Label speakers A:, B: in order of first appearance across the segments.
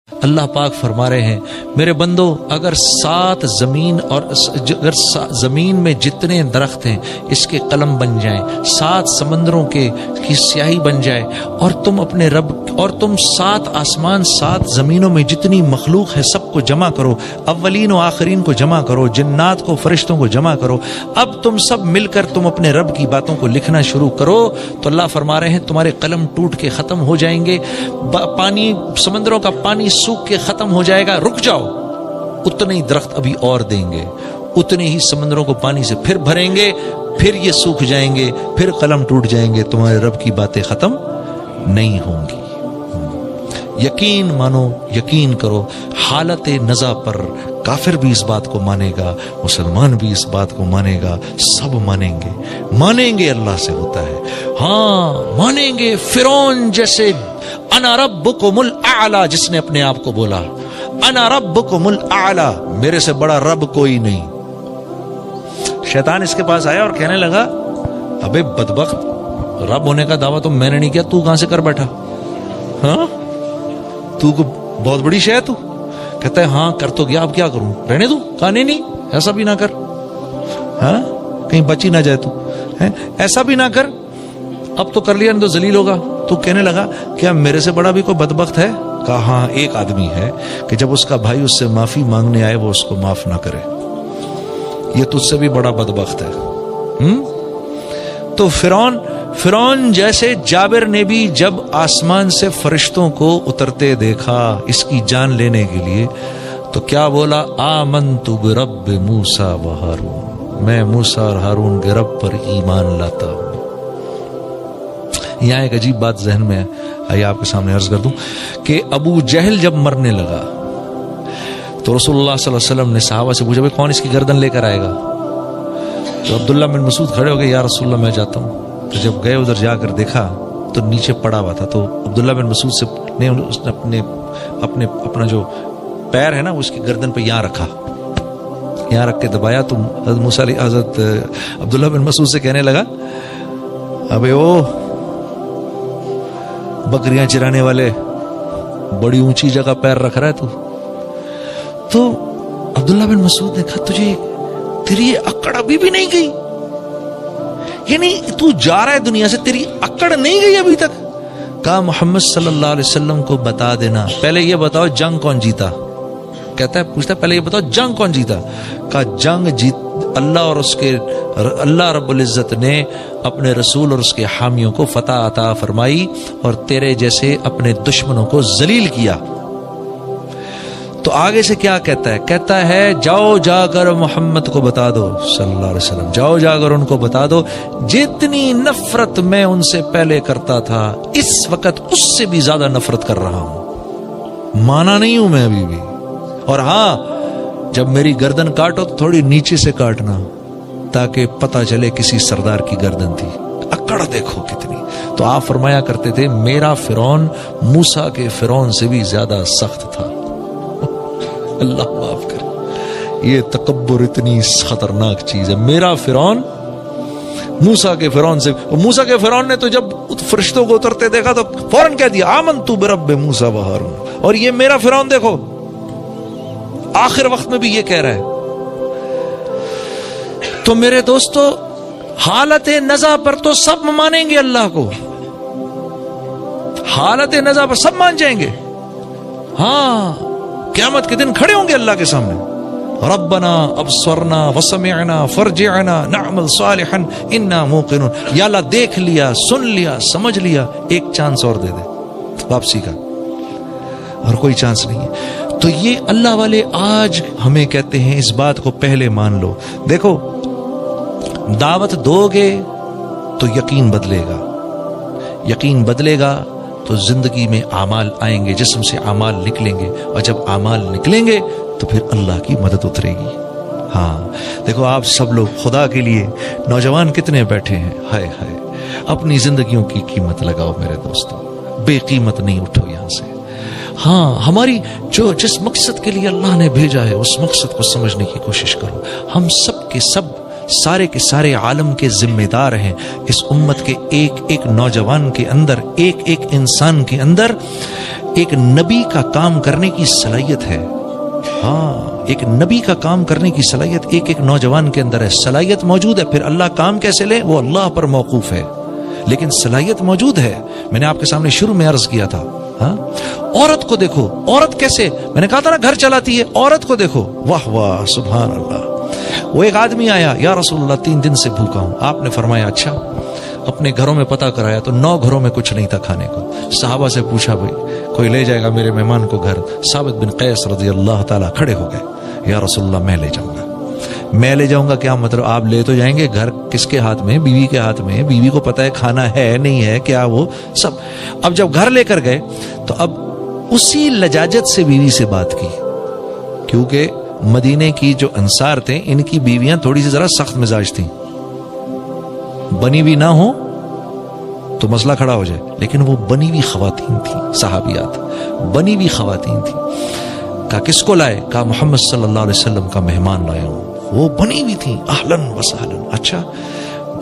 A: اللہ پاک فرما رہے ہیں میرے بندو اگر اگر زمین میں جتنے درخت ہیں اس کے قلم بن جائیں، 7 سمندروں کی سیاہی بن جائے، اور تم اپنے رب اور تم 7 آسمان 7 زمینوں میں جتنی مخلوق ہے سب کو جمع کرو، اولین و آخرین کو جمع کرو، جنات کو فرشتوں کو جمع کرو، اب تم سب مل کر تم اپنے رب کی باتوں کو لکھنا شروع کرو، تو اللہ فرما رہے ہیں تمہارے قلم ٹوٹ کے ختم ہو جائیں گے، پانی سمندروں کا پانی سوکھ کے ختم ہو جائے گا، رک جاؤ، اتنے ہی درخت ابھی اور دیں گے، اتنے ہی سمندروں کو پانی سے پھر بھریں گے، پھر یہ سوکھ جائیں گے، پھر قلم ٹوٹ جائیں گے، تمہارے رب کی باتیں ختم نہیں ہوں گی۔ یقین مانو، یقین کرو، حالت نزا پر کافر بھی اس بات کو مانے گا، مسلمان بھی اس بات کو مانے گا، سب مانیں گے اللہ سے ہوتا ہے، ہاں مانیں گے۔ فرعون جیسے انا ربکم الاعلی جس نے اپنے آپ کو بولا، انا ربکم الاعلی، میرے سے بڑا رب کوئی نہیں، شیطان اس کے پاس آیا اور کہنے لگا ابے بدبخت، رب ہونے کا دعویٰ تو میں نے نہیں کیا، تو کہاں سے کر بیٹھا؟ ہاں تو کو بہت بڑی شے ہے تو؟ کہتا ہے ہاں کر تو گیا، اب کیا کروں، رہنے دوں؟ کہا نہیں ایسا بھی نہ کر، ہاں کہیں بچی نہ جائے تو، ایسا بھی نہ کر، اب تو کر لیا نہیں تو ذلیل ہوگا۔ تو کہنے لگا کیا میرے سے بڑا بھی کوئی بدبخت ہے؟ کہا ہاں ایک آدمی ہے کہ جب اس کا بھائی اس سے معافی مانگنے آئے وہ اس کو معاف نہ کرے، یہ تجھ سے بھی بڑا بدبخت ہے۔ تو فرعون جیسے جابر نے بھی جب آسمان سے فرشتوں کو اترتے دیکھا اس کی جان لینے کے لیے تو کیا بولا؟ آمنت برب موسیٰ و ہارون، میں موسیٰ اور ہارون کے رب پر ایمان لاتا ہوں۔ یہاں ایک عجیب بات ذہن میں ہے، آئیے آپ کے سامنے عرض کر دوں کہ ابو جہل جب مرنے لگا تو رسول اللہ صلی اللہ علیہ وسلم نے صحابہ سے پوچھا کون اس کی گردن لے کر آئے گا؟ تو عبداللہ بن مسعود کھڑے ہو گئے، یا رسول اللہ میں جاتا ہوں۔ تو جب گئے ادھر جا کر دیکھا تو نیچے پڑا ہوا تھا، تو عبداللہ بن مسعود سے نے اپنا جو پیر ہے نا اس کی گردن پہ یہاں رکھا، یہاں رکھ کے دبایا، تو حضرت عبداللہ بن مسعود سے کہنے لگا ابے او بکریاں چرانے والے، بڑی اونچی جگہ پیر رکھ رہا ہے تو عبداللہ بن مسعود نے کہا تجھے تیری اکڑ ابھی بھی نہیں گئی، یعنی تو جا رہا ہے دنیا سے، تیری اکڑ نہیں گئی ابھی تک؟ کہا محمد صلی اللہ علیہ وسلم کو بتا دینا، پہلے یہ بتاؤ جنگ کون جیتا؟ کہتا ہے پوچھتا ہے پہلے یہ بتاؤ جنگ کون جیتا؟ کہا جنگ اللہ رب العزت نے اپنے رسول اور اس کے حامیوں کو فتح عطا فرمائی اور تیرے جیسے اپنے دشمنوں کو ذلیل کیا۔ تو آگے سے کیا کہتا ہے؟ کہتا ہے جاؤ جا کر محمد کو بتا دو صلی اللہ علیہ وسلم، جاؤ جا کر ان کو بتا دو جتنی نفرت میں ان سے پہلے کرتا تھا اس وقت اس سے بھی زیادہ نفرت کر رہا ہوں، مانا نہیں ہوں میں ابھی بھی، اور ہاں جب میری گردن کاٹو تو تھوڑی نیچے سے کاٹنا تاکہ پتہ چلے کسی سردار کی گردن تھی، اکڑ دیکھو کتنی۔ تو آپ فرمایا کرتے تھے میرا فرعون موسیٰ کے فرعون سے بھی زیادہ سخت تھا۔ اللہ معاف کرے، یہ تکبر اتنی خطرناک چیز ہے۔ میرا فرعون موسیٰ کے فرعون سے، موسیٰ کے فرعون نے تو جب فرشتوں کو اترتے دیکھا تو فوراً کہہ دیا آمنت برب موسیٰ و ہارون، اور یہ میرا فرعون دیکھو آخر وقت میں بھی یہ کہہ رہا ہے۔ تو میرے دوستو حالت نزا پر تو سب مانیں گے اللہ کو، حالت نزا پر سب مان جائیں گے، ہاں قیامت کے دن کھڑے ہوں گے اللہ کے سامنے، ربنا ابصرنا وسمعنا فرجعنا نعمل صالحا انا موقنون، یا اللہ دیکھ لیا، سن لیا، سمجھ لیا، ایک چانس اور دے دے واپسی کا، اور کوئی چانس نہیں ہے۔ تو یہ اللہ والے آج ہمیں کہتے ہیں اس بات کو پہلے مان لو۔ دیکھو دعوت دو گے تو یقین بدلے گا، یقین بدلے گا تو زندگی میں اعمال آئیں گے، جسم سے اعمال نکلیں گے، اور جب اعمال نکلیں گے تو پھر اللہ کی مدد اترے گی۔ ہاں دیکھو آپ سب لوگ خدا کے لیے نوجوان کتنے بیٹھے ہیں، ہائے ہائے اپنی زندگیوں کی قیمت لگاؤ میرے دوستو، بے قیمت نہیں اٹھو یہاں سے۔ ہاں ہماری جس مقصد کے لیے اللہ نے بھیجا ہے اس مقصد کو سمجھنے کی کوشش کرو۔ ہم سب کے سب سارے کے سارے عالم کے ذمہ دار ہیں، اس امت کے ایک ایک نوجوان کے اندر، ایک ایک انسان کے اندر ایک نبی کا کام کرنے کی صلاحیت ہے. ہاں، ایک نبی کا کام کرنے کی صلاحیت ایک نوجوان کے اندر ہے. صلاحیت موجود ہے، پھر اللہ کام کیسے لے وہ اللہ پر موقوف ہے، لیکن صلاحیت موجود ہے. میں نے آپ کے سامنے شروع میں عرض کیا تھا. ہاں، عورت کو دیکھو، عورت کیسے، میں نے کہا تھا نا گھر چلاتی ہے. عورت کو دیکھو، واہ واہ سبحان اللہ. وہ ایک آدمی آیا، یا رسول اللہ 3 دن سے بھوکا ہوں. آپ نے فرمایا اچھا. اپنے گھروں میں پتہ کرایا تو 9 گھروں میں کچھ نہیں تھا کھانے کو. صحابہ سے پوچھا بھائی کوئی لے جائے گا میرے مہمان کو گھر؟ ثابت بن قیس رضی اللہ تعالیٰ کھڑے ہو گئے، یا رسول اللہ میں لے جاؤں گا. میں لے جاؤں گا کیا مطلب؟ آپ لے تو جائیں گے، گھر کس کے ہاتھ میں؟ بیوی کے ہاتھ میں. بیوی کو پتہ ہے کھانا ہے نہیں ہے کیا وہ سب. اب جب گھر لے کر گئے تو اب اسی لجاجت سے بیوی سے بات کی، کیونکہ مدینے کی جو انصار تھے ان کی بیویاں تھوڑی سی ذرا سخت مزاج تھیں. بنی ہوئی نہ ہو تو مسئلہ کھڑا ہو جائے، لیکن وہ بنی ہوئی خواتین تھیں، صحابیات بنی ہوئی خواتین تھیں. کہا کس کو لائے؟ کہا محمد صلی اللہ علیہ وسلم کا مہمان لایا ہوں. وہ بنی ہوئی تھیں، اہلن و سہلن. اچھا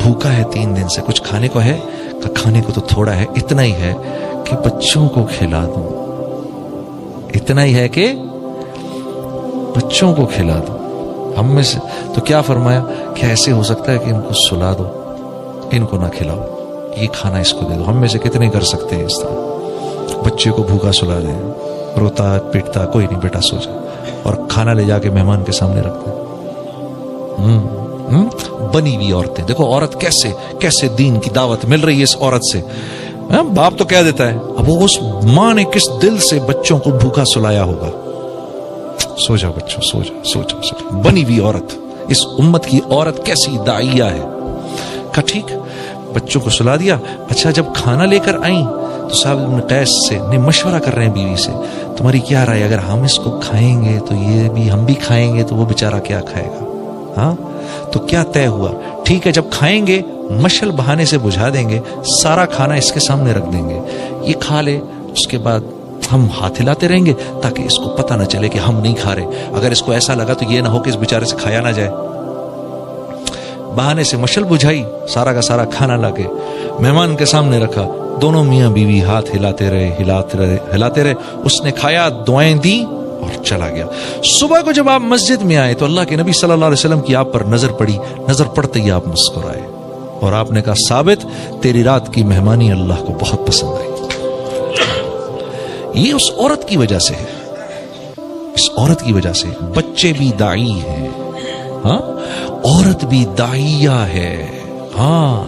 A: بھوکا ہے 3 دن سے، کچھ کھانے کو ہے؟ کہا کھانے کو تو تھوڑا ہے، اتنا ہی ہے کہ بچوں کو کھلا دوں. اتنا ہی ہے کہ بچوں کو کھلا دو. ہم میں سے تو کیا فرمایا کہ ایسے ہو سکتا ہے کہ ان کو سلا دو، ان کو نہ کھلاؤ، یہ کھانا اس کو دے دو. ہم میں سے کتنے کر سکتے ہیں اس طرح؟ بچے کو بھوکا سلا دیں، روتا پیٹتا، کوئی نہیں بیٹا سو جا، اور کھانا لے جا کے مہمان کے سامنے رکھتے ہیں. بنی ہوئی عورتیں دیکھو، عورت کیسے کیسے دین کی دعوت مل رہی ہے اس عورت سے. باپ تو کہہ دیتا ہے، اب وہ اس ماں نے کس دل سے بچوں کو بھوکا سلایا ہوگا. سو جا بچوں، سو جا سو جا سو جا. بنی ہوئی عورت، اس امت کی عورت کیسی داعیہ ہے. کہا ٹھیک، بچوں کو سلا دیا. اچھا جب کھانا لے کر آئیں تو صاحب ابن قیس سے نے مشورہ کر رہے ہیں بیوی سے، تمہاری کیا رائے، اگر ہم اس کو کھائیں گے تو یہ بھی ہم بھی کھائیں گے تو وہ بیچارہ کیا کھائے گا؟ ہاں تو کیا طے ہوا؟ ٹھیک ہے جب کھائیں گے مشل بہانے سے بجھا دیں گے، سارا کھانا اس کے سامنے رکھ دیں گے، یہ کھا لے، اس کے بعد ہم ہاتھ ہلاتے رہیں گے تاکہ اس کو پتہ نہ چلے کہ ہم نہیں کھا رہے. اگر اس کو ایسا لگا تو یہ نہ ہو کہ اس بیچارے سے کھایا نہ جائے. بہانے سے مشل بجھائی، سارا کا سارا کھانا لا کے مہمان کے سامنے رکھا. دونوں میاں بیوی ہاتھ ہلاتے رہے. اس نے کھایا، دعائیں دی اور چلا گیا. صبح کو جب آپ مسجد میں آئے تو اللہ کے نبی صلی اللہ علیہ وسلم کی آپ پر نظر پڑی. نظر پڑتے ہی آپ مسکرائے اور آپ نے کہا ثابت تیری رات کی مہمانی اللہ کو بہت پسند آئی. یہ اس عورت کی وجہ سے ہے، اس عورت کی وجہ سے. بچے بھی داعی ہیں، ہاں عورت بھی داعیہ ہے. ہاں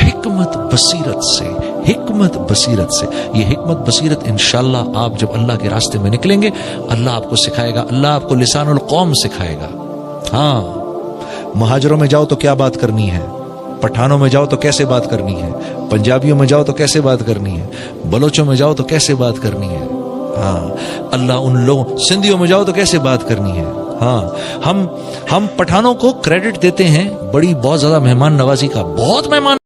A: حکمت بصیرت سے، حکمت بصیرت سے. یہ حکمت بصیرت انشاءاللہ آپ جب اللہ کے راستے میں نکلیں گے اللہ آپ کو سکھائے گا، اللہ آپ کو لسان القوم سکھائے گا. ہاں مہاجروں میں جاؤ تو کیا بات کرنی ہے، پٹھانوں میں جاؤ تو کیسے بات کرنی ہے، پنجابیوں میں جاؤ تو کیسے بات کرنی ہے، بلوچوں میں جاؤ تو کیسے بات کرنی ہے. ہاں اللہ ان لوگوں، سندھیوں میں جاؤ تو کیسے بات کرنی ہے. ہاں ہم پٹھانوں کو کریڈٹ دیتے ہیں بڑی بہت زیادہ مہمان نوازی کا، بہت مہمان